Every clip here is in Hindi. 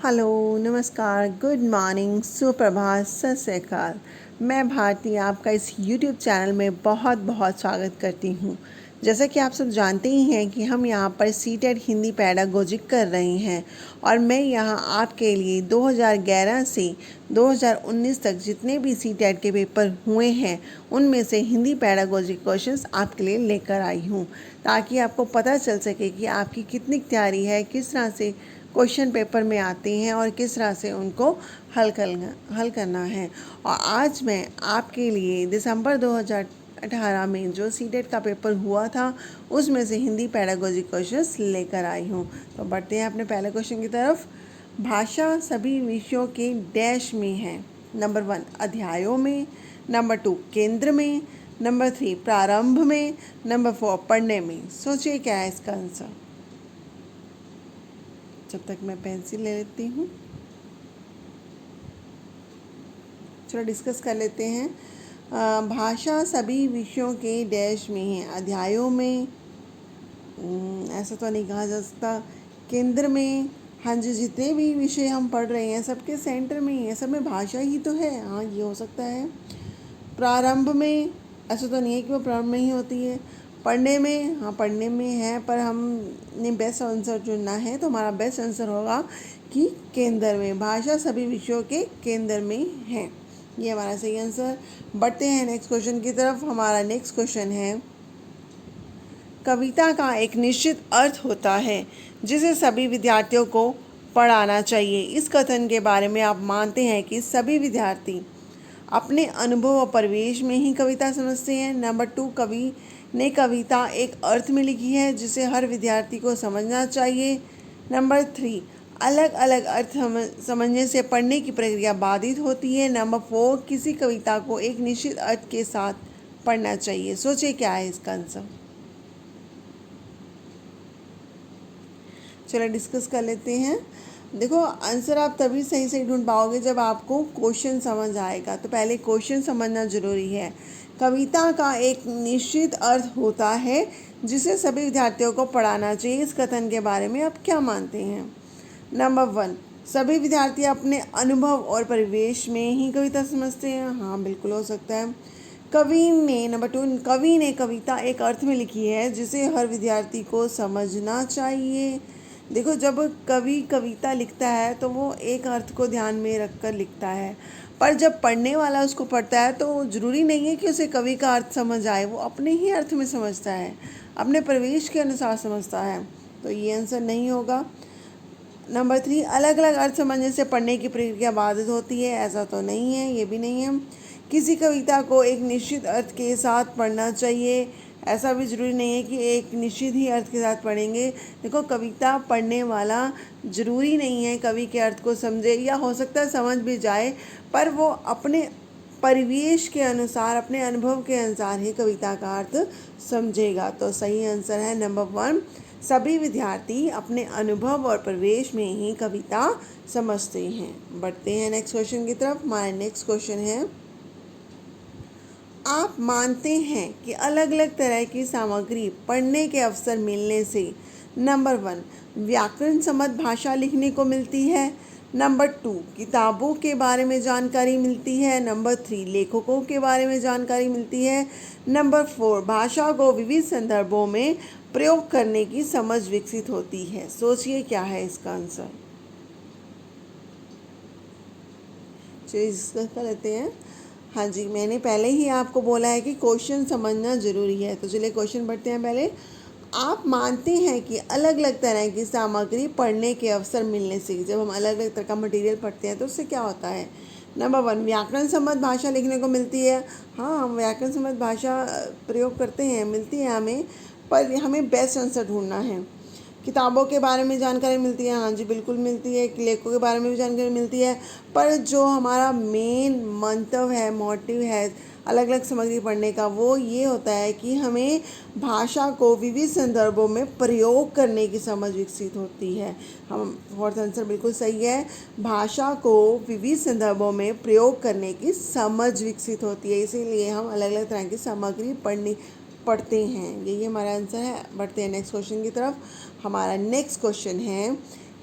हेलो, नमस्कार, गुड मॉर्निंग, सुप्रभात, सत श्री अकाल। मैं भारती आपका इस यूट्यूब चैनल में बहुत बहुत स्वागत करती हूँ। जैसा कि आप सब जानते ही हैं कि हम यहाँ पर सीटेट हिंदी पैडागोजिक कर रहे हैं और मैं यहाँ आपके लिए 2011 से 2019 तक जितने भी सीटेट के पेपर हुए हैं उनमें से हिंदी पैडागोजिक क्वेश्चंस आपके लिए लेकर आई हूँ, ताकि आपको पता चल सके कि आपकी कितनी तैयारी है, किस तरह से क्वेश्चन पेपर में आते हैं और किस तरह से उनको हल करना है। और आज मैं आपके लिए दिसंबर 2018 में जो सीटेट का पेपर हुआ था उसमें से हिंदी पैडागोजी क्वेश्चंस लेकर आई हूँ। तो बढ़ते हैं अपने पहले क्वेश्चन की तरफ। भाषा सभी विषयों के डैश में है। नंबर 1 अध्यायों में, नंबर 2 केंद्र में, नंबर 3 प्रारंभ में, नंबर 4 पढ़ने में। सोचिए क्या है इसका आंसर। जब तक मैं पेंसिल ले लेती हूँ, चलो डिस्कस कर लेते हैं। भाषा सभी विषयों के डैश में है। अध्यायों में ऐसा तो नहीं कहा जा सकता। केंद्र में, हाँ जी, जितने भी विषय हम पढ़ रहे हैं सबके सेंटर में ही है, सब में भाषा ही तो है, हाँ ये हो सकता है। प्रारंभ में ऐसा तो नहीं है कि वो प्रारंभ में ही होती है। पढ़ने में, हाँ पढ़ने में है, पर हमने बेस्ट आंसर चुनना है तो हमारा बेस्ट आंसर होगा कि केंद्र में। भाषा सभी विषयों के केंद्र में है, ये हमारा सही आंसर। बढ़ते हैं नेक्स्ट क्वेश्चन की तरफ। हमारा नेक्स्ट क्वेश्चन है, कविता का एक निश्चित अर्थ होता है जिसे सभी विद्यार्थियों को पढ़ाना चाहिए। इस कथन के बारे में आप मानते हैं कि सभी विद्यार्थी अपने अनुभव और परिवेश में ही कविता समझते हैं। नंबर 2 कवि ने कविता एक अर्थ में लिखी है जिसे हर विद्यार्थी को समझना चाहिए। नंबर 3 अलग अलग अर्थ समझने से पढ़ने की प्रक्रिया बाधित होती है। नंबर 4 किसी कविता को एक निश्चित अर्थ के साथ पढ़ना चाहिए। सोचिए क्या है इसका आंसर। चलो डिस्कस कर लेते हैं। देखो, आंसर आप तभी सही सही ढूंढ पाओगे जब आपको क्वेश्चन समझ आएगा। तो पहले क्वेश्चन समझना जरूरी है। कविता का एक निश्चित अर्थ होता है जिसे सभी विद्यार्थियों को पढ़ाना चाहिए। इस कथन के बारे में आप क्या मानते हैं। नंबर 1 सभी विद्यार्थी अपने अनुभव और परिवेश में ही कविता समझते हैं। हाँ बिल्कुल हो सकता है। नंबर 2 कवि ने कविता एक अर्थ में लिखी है जिसे हर विद्यार्थी को समझना चाहिए। देखो, जब कवि कविता लिखता है तो वो एक अर्थ को ध्यान में रखकर लिखता है, पर जब पढ़ने वाला उसको पढ़ता है तो ज़रूरी नहीं है कि उसे कवि का अर्थ समझ आए, वो अपने ही अर्थ में समझता है, अपने परिवेश के अनुसार समझता है। तो ये आंसर नहीं होगा। नंबर 3 अलग अलग अर्थ समझने से पढ़ने की प्रक्रिया बाधित होती है। ऐसा तो नहीं है, ये भी नहीं है। किसी कविता को एक निश्चित अर्थ के साथ पढ़ना चाहिए। ऐसा भी ज़रूरी नहीं है कि एक निश्चित ही अर्थ के साथ पढ़ेंगे। देखो, कविता पढ़ने वाला ज़रूरी नहीं है कवि के अर्थ को समझे, या हो सकता है समझ भी जाए, पर वो अपने परिवेश के अनुसार, अपने अनुभव के अनुसार ही कविता का अर्थ समझेगा। तो सही आंसर है नंबर 1 सभी विद्यार्थी अपने अनुभव और परिवेश में ही कविता समझते हैं। बढ़ते हैं नेक्स्ट क्वेश्चन की तरफ। हमारा नेक्स्ट क्वेश्चन है, आप मानते हैं कि अलग अलग तरह की सामग्री पढ़ने के अवसर मिलने से नंबर 1 व्याकरण सम्मत भाषा लिखने को मिलती है। नंबर 2 किताबों के बारे में जानकारी मिलती है। नंबर 3 लेखकों के बारे में जानकारी मिलती है। नंबर 4 भाषा को विविध संदर्भों में प्रयोग करने की समझ विकसित होती है। सोचिए क्या है इसका आंसर। चलिए डिस्कस कर लेते हैं। हाँ जी, मैंने पहले ही आपको बोला है कि क्वेश्चन समझना ज़रूरी है। तो चलिए क्वेश्चन पढ़ते हैं। पहले, आप मानते हैं कि अलग अलग तरह की सामग्री पढ़ने के अवसर मिलने से, जब हम अलग अलग तरह का मटेरियल पढ़ते हैं तो उससे क्या होता है। नंबर 1 व्याकरण सम्मत भाषा लिखने को मिलती है। हाँ, हम व्याकरण सम्मत भाषा प्रयोग करते हैं, मिलती है हमें, पर हमें बेस्ट आंसर ढूंढना है। किताबों के बारे में जानकारी मिलती है। हाँ जी बिल्कुल मिलती है। लेखकों के बारे में भी जानकारी मिलती है, पर जो हमारा मेन मंतव्य है, मोटिव है अलग अलग सामग्री पढ़ने का, वो ये होता है कि हमें भाषा को विविध संदर्भों में प्रयोग करने की समझ विकसित होती है। हम फोर्थ आंसर बिल्कुल सही है। भाषा को विविध संदर्भों में प्रयोग करने की समझ विकसित होती है, इसीलिए हम अलग अलग तरह की सामग्री पढ़ते हैं। यही हमारा आंसर है। बढ़ते हैं नेक्स्ट क्वेश्चन की तरफ। हमारा नेक्स्ट क्वेश्चन है,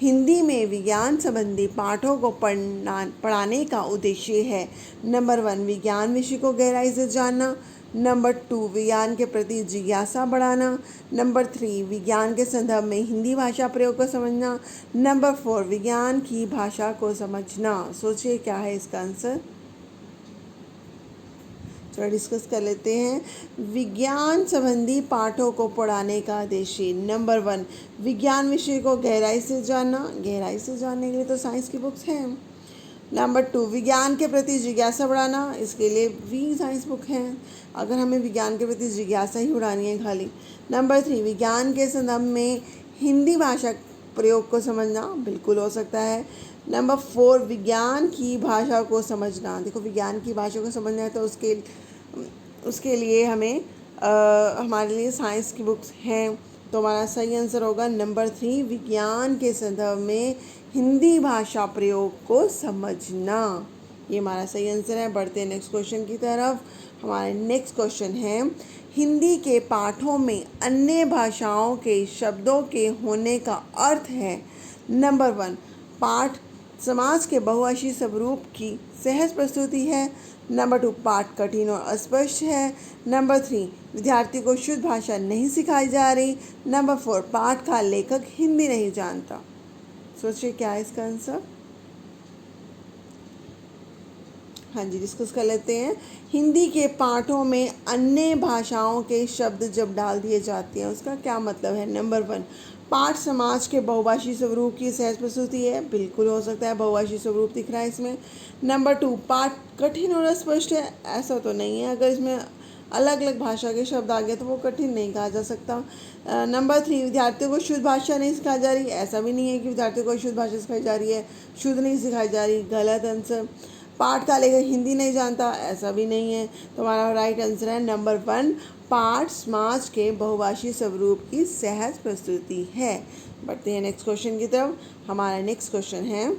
हिंदी में विज्ञान संबंधी पाठों को पढ़ाने का उद्देश्य है। नंबर 1, विज्ञान विषय को गहराई से जानना। नंबर 2, विज्ञान के प्रति जिज्ञासा बढ़ाना। नंबर 3, विज्ञान के संदर्भ में हिंदी भाषा प्रयोग को समझना। नंबर 4, विज्ञान की भाषा को समझना। सोचिए क्या है इसका आंसर। थोड़ा डिस्कस कर लेते हैं। विज्ञान संबंधी पाठों को पढ़ाने का उद्देश्य। नंबर 1, विज्ञान विषय को गहराई से जानना। गहराई से जानने के लिए तो साइंस की बुक्स हैं। नंबर 2, विज्ञान के प्रति जिज्ञासा बढ़ाना, इसके लिए भी साइंस बुक हैं अगर हमें विज्ञान के प्रति जिज्ञासा ही बढ़ानी है खाली। नंबर 3, विज्ञान के संदर्भ में हिंदी भाषा प्रयोग को समझना, बिल्कुल हो सकता है। नंबर 4, विज्ञान की भाषा को समझना। देखो विज्ञान की भाषा को समझना है तो उसके लिए हमें हमारे लिए साइंस की बुक्स हैं। तो हमारा सही आंसर होगा नंबर 3, विज्ञान के संदर्भ में हिंदी भाषा प्रयोग को समझना। ये हमारा सही आंसर है। बढ़ते हैं नेक्स्ट क्वेश्चन की तरफ। हमारा नेक्स्ट क्वेश्चन है, हिंदी के पाठों में अन्य भाषाओं के शब्दों के होने का अर्थ है। नंबर 1, पाठ समाज के बहुभाषी स्वरूप की सहज प्रस्तुति है। नंबर 2, पाठ कठिन और अस्पष्ट है। नंबर 3, विद्यार्थी को शुद्ध भाषा नहीं सिखाई जा रही। नंबर 4, पाठ का लेखक हिंदी नहीं जानता। सोचिए क्या है इसका आंसर। हाँ जी, डिस्कस कर लेते हैं। हिंदी के पाठों में अन्य भाषाओं के शब्द जब डाल दिए जाते हैं उसका क्या मतलब है। नंबर 1, पाठ समाज के बहुभाषी स्वरूप की सहज प्रस्तुति है, बिल्कुल हो सकता है, बहुभाषी स्वरूप दिख रहा है इसमें। नंबर 2, पाठ कठिन और अस्पष्ट है, ऐसा तो नहीं है, अगर इसमें अलग अलग भाषा के शब्द आ गए तो वो कठिन नहीं कहा जा सकता। नंबर 3, विद्यार्थियों को शुद्ध भाषा नहीं सिखाई जा रही, ऐसा भी नहीं है कि विद्यार्थियों को शुद्ध भाषा सिखाई जा रही है, शुद्ध नहीं सिखाई जा रही, गलत आंसर। पाठ का लेखक हिंदी नहीं जानता, ऐसा भी नहीं है। तो हमारा राइट आंसर है नंबर 1, पाठ समाज के बहुभाषी स्वरूप की सहज प्रस्तुति है। बढ़ते हैं नेक्स्ट क्वेश्चन की तरफ। हमारा नेक्स्ट क्वेश्चन है,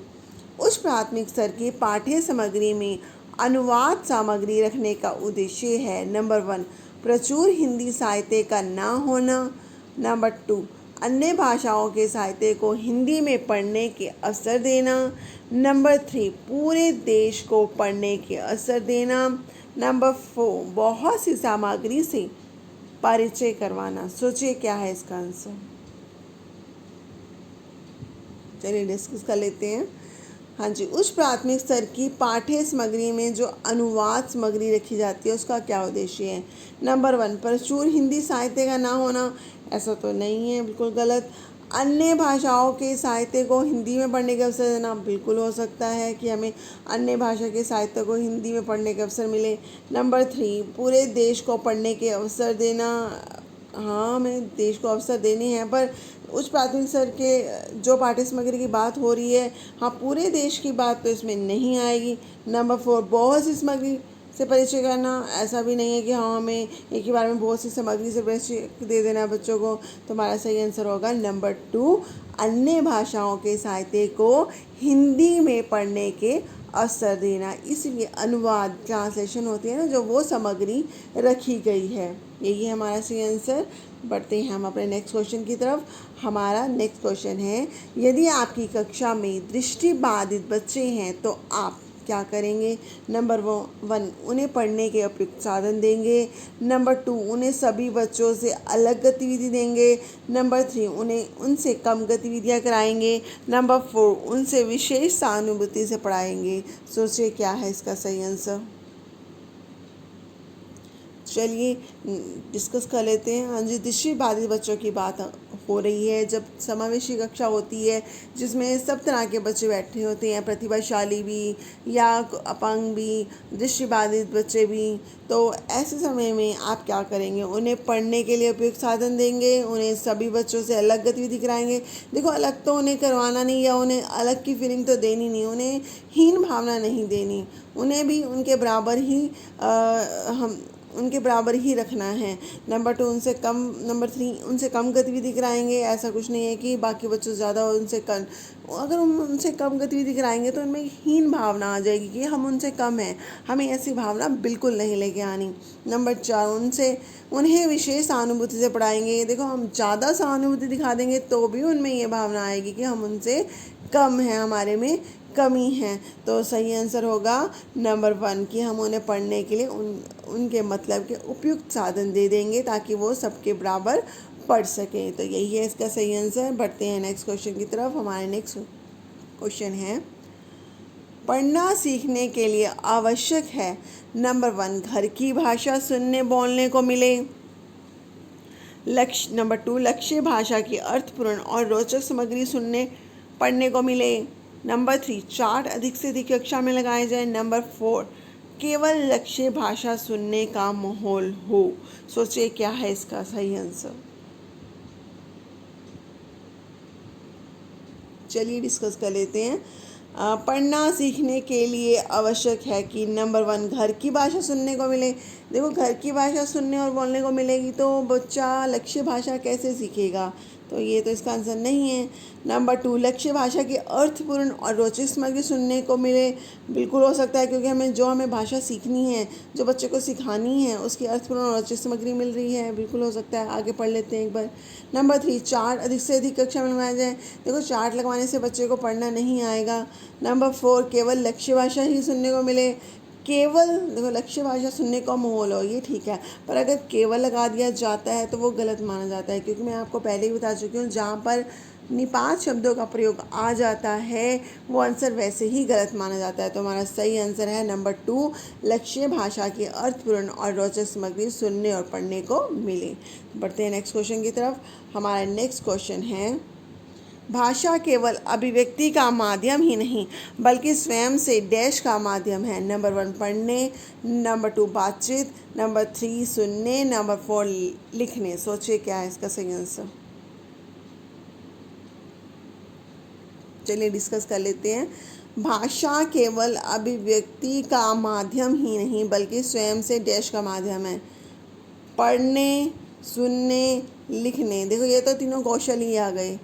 उच्च प्राथमिक स्तर की पाठ्य सामग्री में अनुवाद सामग्री रखने का उद्देश्य है। नंबर 1, प्रचुर हिंदी साहित्य का ना होना। नंबर 2, अन्य भाषाओं के साहित्य को हिंदी में पढ़ने के अवसर देना। नंबर 3, पूरे देश को पढ़ने के अवसर देना। नंबर 4, बहुत सी सामग्री से परिचय करवाना। सोचिए क्या है इसका आंसर। चलिए डिस्कस कर लेते हैं। हाँ जी, उच्च प्राथमिक स्तर की पाठ्य सामग्री में जो अनुवाद सामग्री रखी जाती है उसका क्या उद्देश्य है। नंबर 1, प्रचुर हिंदी साहित्य का ना होना, ऐसा तो नहीं है, बिल्कुल गलत। अन्य भाषाओं के साहित्य को हिंदी में पढ़ने का अवसर देना, बिल्कुल हो सकता है कि हमें अन्य भाषा के साहित्य को हिंदी में पढ़ने का अवसर मिले। नंबर 3, पूरे देश को पढ़ने के अवसर देना, हाँ हमें देश को अवसर देने हैं, पर उच्च प्राथमिक स्तर के जो पाठ्य सामग्री की बात हो रही है, हाँ पूरे देश की बात तो इसमें नहीं आएगी। नंबर 4, बहुत सी सामग्री से परिचय करना, ऐसा भी नहीं है कि हाँ हमें एक ही बार में बहुत सी सामग्री से परिचय दे देना है बच्चों को। तो हमारा सही आंसर होगा नंबर 2, अन्य भाषाओं के साहित्य को हिंदी में पढ़ने के अवसर देना। इसलिए अनुवाद ट्रांसलेशन होती है ना, जो वो सामग्री रखी गई है। यही है हमारा सही आंसर। बढ़ते हैं हम अपने नेक्स्ट क्वेश्चन की तरफ। हमारा नेक्स्ट क्वेश्चन है, यदि आपकी कक्षा में दृष्टिबाधित बच्चे हैं तो आप क्या करेंगे। नंबर 1, उन्हें पढ़ने के उपयुक्त साधन देंगे। नंबर 2, उन्हें सभी बच्चों से अलग गतिविधि देंगे। नंबर 3, उन्हें उनसे कम गतिविधियां कराएंगे। नंबर 4, उनसे विशेष सहानुभूति से पढ़ाएंगे। सोचिए क्या है इसका सही आंसर। चलिए डिस्कस कर लेते हैं। हाँ जी, दृष्टिबाधित बच्चों की बात हो रही है। जब समावेशी कक्षा होती है जिसमें सब तरह के बच्चे बैठे होते हैं, प्रतिभाशाली भी या अपंग भी, दृष्टिबाधित बच्चे भी, तो ऐसे समय में आप क्या करेंगे। उन्हें पढ़ने के लिए उपयुक्त साधन देंगे, उन्हें सभी बच्चों से अलग गतिविधि कराएंगे। देखो अलग तो उन्हें करवाना नहीं, या उन्हें अलग की फीलिंग तो देनी नहीं, उन्हें हीन भावना नहीं देनी, उन्हें भी उनके बराबर ही उनके बराबर ही रखना है। नंबर 3, उनसे कम गतिविधि कराएंगे। ऐसा कुछ नहीं है कि बाकी बच्चों से ज़्यादा अगर हम उनसे कम गतिविधि कराएंगे तो उनमें हीन भावना आ जाएगी कि हम उनसे कम हैं, हमें ऐसी भावना बिल्कुल नहीं लेके आनी। नंबर 4, उन्हें विशेष सहानुभूति से पढ़ाएंगे। देखो हम ज़्यादा सहानुभूति दिखा देंगे तो भी उनमें ये भावना आएगी कि हम उनसे कम हैं, हमारे में कमी है। तो सही आंसर होगा नंबर 1 कि हम उन्हें पढ़ने के लिए उनके मतलब के उपयुक्त साधन दे देंगे ताकि वो सबके बराबर पढ़ सकें। तो यही है इसका सही आंसर। बढ़ते हैं नेक्स्ट क्वेश्चन की तरफ। हमारे नेक्स्ट क्वेश्चन है, पढ़ना सीखने के लिए आवश्यक है नंबर 1 घर की भाषा सुनने बोलने को मिले। नंबर 2 लक्ष्य भाषा की अर्थपूर्ण और रोचक सामग्री सुनने पढ़ने को मिले। नंबर 3 चार्ट अधिक से अधिक कक्षा में लगाए जाए। नंबर 4 केवल लक्ष्य भाषा सुनने का माहौल हो। सोचिए क्या है इसका सही आंसर। चलिए डिस्कस कर लेते हैं। पढ़ना सीखने के लिए आवश्यक है कि नंबर 1 घर की भाषा सुनने को मिले। देखो घर की भाषा सुनने और बोलने को मिलेगी तो बच्चा लक्ष्य भाषा कैसे सीखेगा, तो ये तो इसका आंसर नहीं है। नंबर 2 लक्ष्य भाषा की अर्थपूर्ण और रोचक सामग्री सुनने को मिले, बिल्कुल हो सकता है क्योंकि हमें भाषा सीखनी है, जो बच्चे को सिखानी है उसकी अर्थपूर्ण और रोचक सामग्री मिल रही है, बिल्कुल हो सकता है। आगे पढ़ लेते हैं एक बार। नंबर 3 चार्ट अधिक से अधिक कक्षा में लगाया जाए। देखो चार्ट लगवाने से बच्चे को पढ़ना नहीं आएगा। नंबर 4 केवल लक्ष्य भाषा ही सुनने को मिले। केवल देखो लक्ष्य भाषा सुनने का माहौल हो, ये ठीक है, पर अगर केवल लगा दिया जाता है तो वो गलत माना जाता है, क्योंकि मैं आपको पहले ही बता चुकी हूँ जहाँ पर निपात शब्दों का प्रयोग आ जाता है वो आंसर वैसे ही गलत माना जाता है। तो हमारा सही आंसर है नंबर 2 लक्ष्य भाषा की अर्थपूर्ण और रोचक सामग्री सुनने और पढ़ने को मिले। बढ़ते हैं नेक्स्ट क्वेश्चन की तरफ। हमारा नेक्स्ट क्वेश्चन है, भाषा केवल अभिव्यक्ति का माध्यम ही नहीं बल्कि स्वयं से डैश का माध्यम है। नंबर 1 पढ़ने, नंबर 2 बातचीत, नंबर 3 सुनने, नंबर 4 लिखने। सोचिए क्या है इसका सही आंसर। चलिए डिस्कस कर लेते हैं। भाषा केवल अभिव्यक्ति का माध्यम ही नहीं बल्कि स्वयं से डैश का माध्यम है। पढ़ने, सुनने, लिखने, देखो ये तो तीनों कौशल ही आ गए।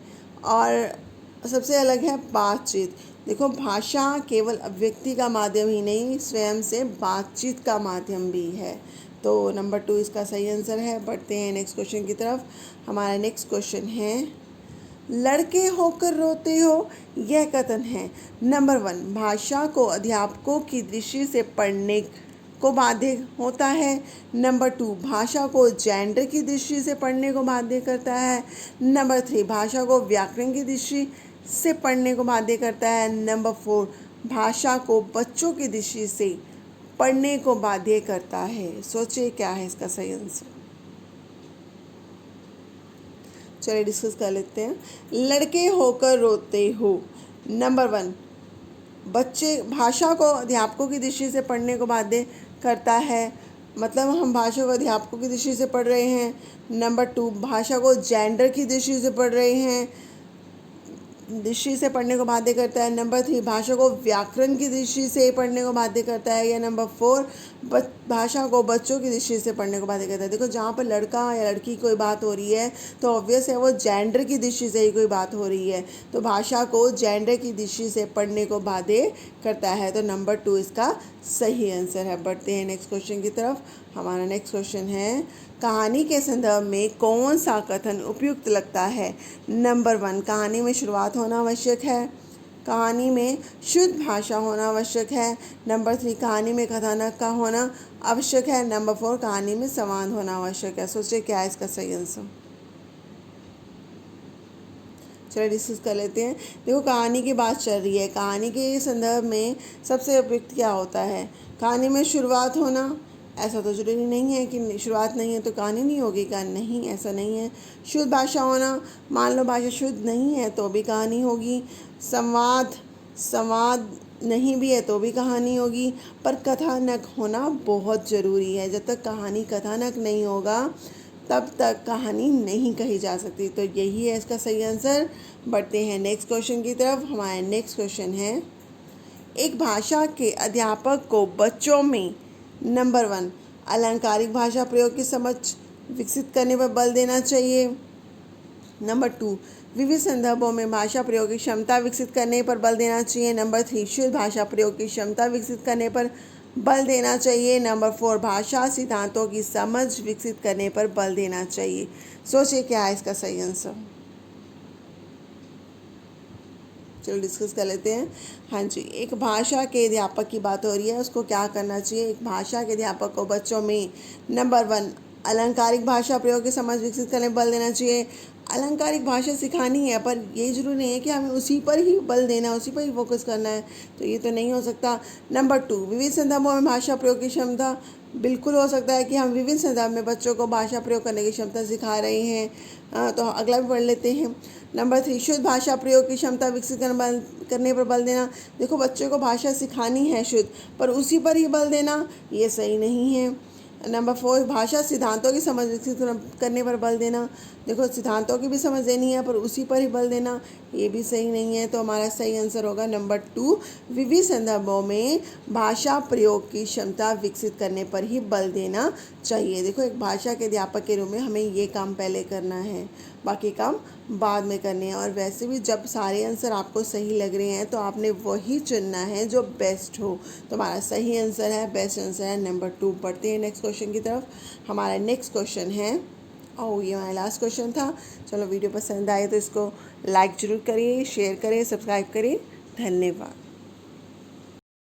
और सबसे अलग है बातचीत। देखो भाषा केवल अभिव्यक्ति का माध्यम ही नहीं स्वयं से बातचीत का माध्यम भी है। तो नंबर 2 इसका सही आंसर है। बढ़ते हैं नेक्स्ट क्वेश्चन की तरफ। हमारा नेक्स्ट क्वेश्चन है, लड़के होकर रोते हो यह कथन है। नंबर 1 भाषा को अध्यापकों की दृष्टि से पढ़ने को बाध्य होता है। नंबर 2 भाषा को जेंडर की दृष्टि से पढ़ने को बाध्य करता है। नंबर 3 भाषा को व्याकरण की दृष्टि से पढ़ने को बाध्य करता है। नंबर 4 भाषा को बच्चों की दृष्टि से पढ़ने को बाध्य करता है। सोचिए क्या है इसका सही आंसर। चलिए डिस्कस कर लेते हैं। लड़के होकर रोते हो, नंबर 1 बच्चे भाषा को अध्यापकों की दृष्टि से पढ़ने को बाध्य करता है, मतलब हम भाषा को अध्यापकों की दृष्टि से पढ़ रहे हैं। नंबर 2 भाषा को जेंडर की दृष्टि से पढ़ रहे हैं, दृष्टि से पढ़ने को बाध्य करता है। नंबर 3 भाषा को व्याकरण की दृष्टि से पढ़ने को बाध्य करता है। या नंबर 4 भाषा को बच्चों की दृष्टि से पढ़ने को बाध्य करता है। देखो जहाँ पर लड़का या लड़की कोई बात हो रही है तो ऑब्वियस है वो जेंडर की दृष्टि से ही कोई बात हो रही है, तो भाषा को जेंडर की दृष्टि से पढ़ने को बाध्य करता है। तो नंबर 2 इसका सही आंसर है। बढ़ते हैं नेक्स्ट क्वेश्चन की तरफ। हमारा नेक्स्ट क्वेश्चन है, कहानी के संदर्भ में कौन सा कथन उपयुक्त लगता है। नंबर 1 कहानी में शुरुआत होना आवश्यक है। कहानी में शुद्ध भाषा होना आवश्यक है। नंबर 3 कहानी में कथानक का होना आवश्यक है। नंबर 4 कहानी में संवाद होना आवश्यक है। सोचिए क्या है इसका सही आंसर। चलिए डिस्कस कर लेते हैं। देखो कहानी की बात चल रही है, कहानी के संदर्भ में सबसे उपयुक्त क्या होता है। कहानी में शुरुआत होना, ऐसा तो जरूरी नहीं है कि शुरुआत नहीं है तो कहानी नहीं होगी, कहानी नहीं, ऐसा नहीं है। शुद्ध भाषा होना, मान लो भाषा शुद्ध नहीं है तो भी कहानी होगी। संवाद नहीं भी है तो भी कहानी होगी। पर कथानक होना बहुत ज़रूरी है। जब तक कहानी कथानक नहीं होगा तब तक कहानी नहीं कही जा सकती। तो यही है इसका सही आंसर। बढ़ते हैं नेक्स्ट क्वेश्चन की तरफ। हमारा नेक्स्ट क्वेश्चन है, एक भाषा के अध्यापक को बच्चों में नंबर 1 अलंकारिक भाषा प्रयोग की समझ विकसित करने पर बल देना चाहिए। नंबर 2, विविध संदर्भों में भाषा प्रयोग की क्षमता विकसित करने पर बल देना चाहिए। नंबर 3, शुद्ध भाषा प्रयोग की क्षमता विकसित करने पर बल देना चाहिए। नंबर 4, भाषा सिद्धांतों की समझ विकसित करने पर बल देना चाहिए। सोचिए क्या है इसका सही आंसर। चलो डिस्कस कर लेते हैं। हाँ जी, एक भाषा के अध्यापक की बात हो रही है, उसको क्या करना चाहिए। एक भाषा के अध्यापक को बच्चों में नंबर 1, अलंकारिक भाषा प्रयोग की समझ विकसित करने पर बल देना चाहिए। अलंकारिक भाषा सिखानी है, पर ये जरूरी नहीं है कि हमें उसी पर ही बल देना है, उसी पर ही फोकस करना है, तो ये तो नहीं हो सकता। नंबर 2, विविध संदर्भों में भाषा प्रयोग की क्षमता, बिल्कुल हो सकता है कि हम विभिन्न संदर्भ में बच्चों को भाषा प्रयोग करने की क्षमता सिखा रहे हैं। तो अगला भी पढ़ लेते हैं। नंबर 3, शुद्ध भाषा प्रयोग की क्षमता विकसित करने पर बल देना। देखो, बच्चों को भाषा सिखानी है शुद्ध, पर उसी पर ही बल देना ये सही नहीं है। नंबर 4, भाषा सिद्धांतों की समझ विकसित करने पर बल देना। देखो, सिद्धांतों की भी समझ देनी है, पर उसी पर ही बल देना ये भी सही नहीं है। तो हमारा सही आंसर होगा नंबर 2, विविध संदर्भों में भाषा प्रयोग की क्षमता विकसित करने पर ही बल देना चाहिए। देखो, एक भाषा के अध्यापक के रूप में हमें ये काम पहले करना है, बाकी काम बाद में करने हैं। और वैसे भी जब सारे आंसर आपको सही लग रहे हैं तो आपने वही चुनना है जो बेस्ट हो। तो हमारा सही आंसर है, बेस्ट आंसर है नंबर 2। पढ़ते हैं नेक्स्ट क्वेश्चन की तरफ। हमारा नेक्स्ट क्वेश्चन है, ये हमारा लास्ट क्वेश्चन था। चलो, वीडियो पसंद आए तो इसको लाइक ज़रूर करिए, शेयर करें, सब्सक्राइब करें। धन्यवाद।